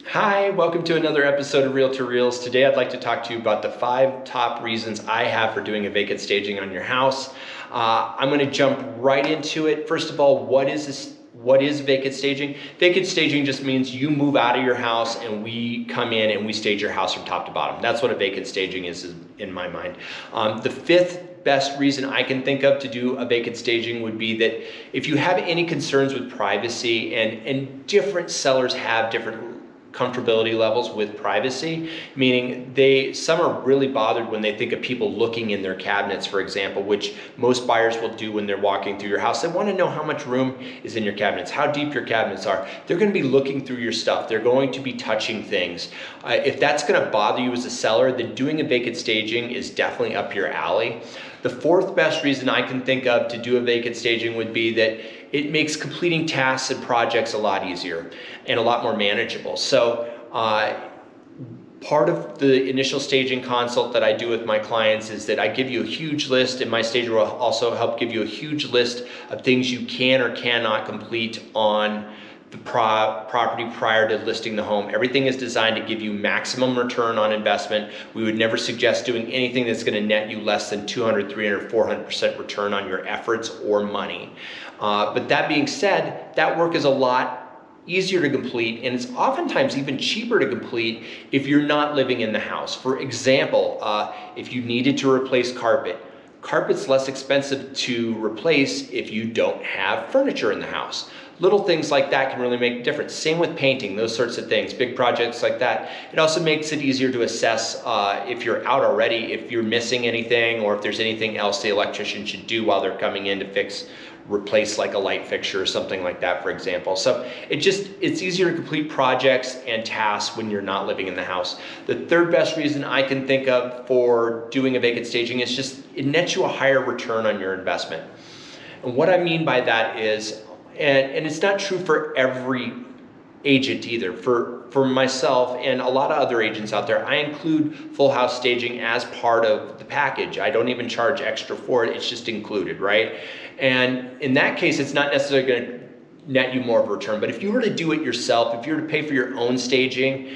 Hi, welcome to another episode of Realtor Reels. Today I'd like to talk to you about the 5 top reasons I have for doing a vacant staging on your house. I'm going to jump right into it. First of all, what is vacant staging? Vacant staging just means you move out of your house and we come in and we stage your house from top to bottom. That's what a vacant staging is in my mind. The 5th best reason I can think of to do a vacant staging would be that if you have any concerns with privacy, and different sellers have different comfortability levels with privacy, meaning some are really bothered when they think of people looking in their cabinets, for example, which most buyers will do when they're walking through your house. They want to know how much room is in your cabinets, how deep your cabinets are. They're going to be looking through your stuff. They're going to be touching things. If that's going to bother you as a seller, then doing a vacant staging is definitely up your alley. The 4th best reason I can think of to do a vacant staging would be that it makes completing tasks and projects a lot easier and a lot more manageable. So part of the initial staging consult that I do with my clients is that I give you a huge list, and my stager will also help give you a huge list of things you can or cannot complete on the property prior to listing the home. Everything is designed to give you maximum return on investment. We would never suggest doing anything that's going to net you less than 200, 300, 400% return on your efforts or money. But that being said, that work is a lot easier to complete, and it's oftentimes even cheaper to complete if you're not living in the house. For example, if you needed to replace carpet's less expensive to replace if you don't have furniture in the house. Little things like that can really make a difference. Same with painting, those sorts of things, big projects like that. It also makes it easier to assess if you're out already, if you're missing anything, or if there's anything else the electrician should do while they're coming in to replace like a light fixture or something like that, for example. So it's easier to complete projects and tasks when you're not living in the house. The 3rd best reason I can think of for doing a vacant staging is just it nets you a higher return on your investment. And what I mean by that is, and it's not true for every agent either. For myself and a lot of other agents out there, I include full house staging as part of the package. I don't even charge extra for it. It's just included, right? And in that case, it's not necessarily going to net you more of a return. But if you were to do it yourself, if you were to pay for your own staging,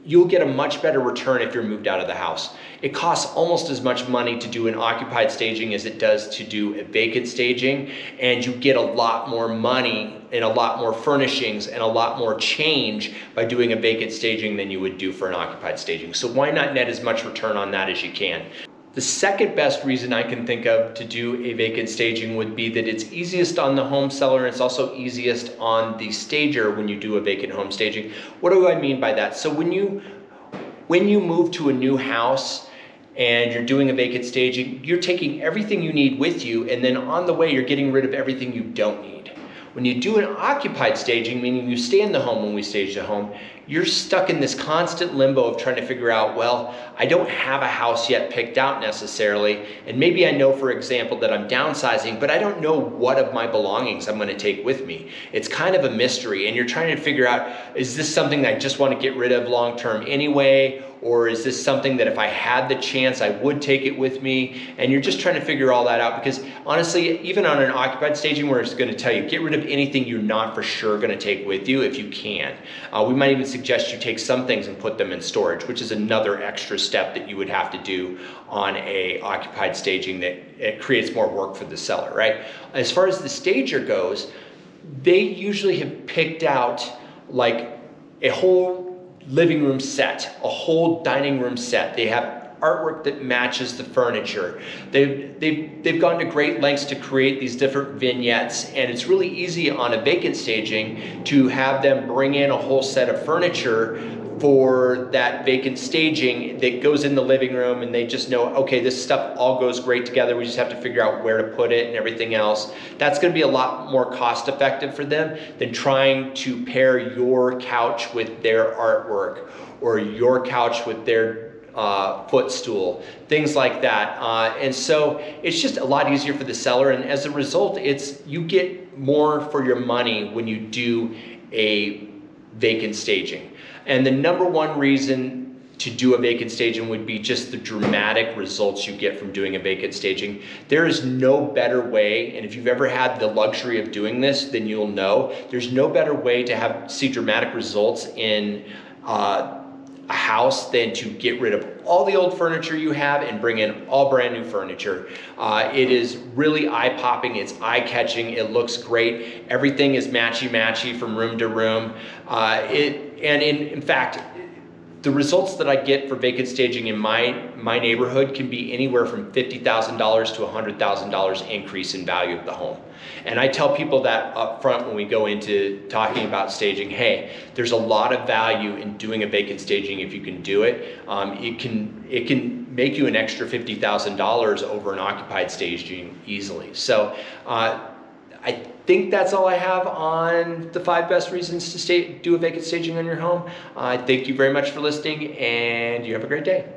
you'll get a much better return if you're moved out of the house. It costs almost as much money to do an occupied staging as it does to do a vacant staging, and you get a lot more money and a lot more furnishings and a lot more change by doing a vacant staging than you would do for an occupied staging. So why not net as much return on that as you can? The 2nd best reason I can think of to do a vacant staging would be that it's easiest on the home seller, and it's also easiest on the stager when you do a vacant home staging. What do I mean by that? So when you move to a new house and you're doing a vacant staging, you're taking everything you need with you, and then on the way you're getting rid of everything you don't need. When you do an occupied staging, meaning you stay in the home when we stage the home, you're stuck in this constant limbo of trying to figure out, well, I don't have a house yet picked out necessarily, and maybe I know, for example, that I'm downsizing, but I don't know what of my belongings I'm going to take with me. It's kind of a mystery, and you're trying to figure out, is this something that I just want to get rid of long term anyway, or is this something that if I had the chance I would take it with me? And you're just trying to figure all that out, because honestly, even on an occupied staging where it's going to tell you get rid of anything you're not for sure going to take with you if you can. We might even suggest you take some things and put them in storage, which is another extra step that you would have to do on a occupied staging that it creates more work for the seller, right? As far as the stager goes, they usually have picked out like a whole living room set, a whole dining room set. They have artwork that matches the furniture. They've gone to great lengths to create these different vignettes, and it's really easy on a vacant staging to have them bring in a whole set of furniture for that vacant staging that goes in the living room, and they just know, okay, this stuff all goes great together. We just have to figure out where to put it and everything else. That's going to be a lot more cost effective for them than trying to pair your couch with their artwork or your couch with their footstool, things like that. And so it's just a lot easier for the seller, and as a result, you get more for your money when you do a vacant staging. And the number one reason to do a vacant staging would be just the dramatic results you get from doing a vacant staging. There is no better way, and if you've ever had the luxury of doing this, then you'll know there's no better way to see dramatic results in a house than to get rid of all the old furniture you have and bring in all brand new furniture. It is really eye-popping, it's eye-catching, it looks great. Everything is matchy-matchy from room to room. In fact, the results that I get for vacant staging in my neighborhood can be anywhere from $50,000 to $100,000 increase in value of the home. And I tell people that up front when we go into talking about staging, hey, there's a lot of value in doing a vacant staging if you can do it. It can make you an extra $50,000 over an occupied staging easily. So I think that's all I have on the 5 best reasons to do a vacant staging on your home. Thank you very much for listening, and you have a great day.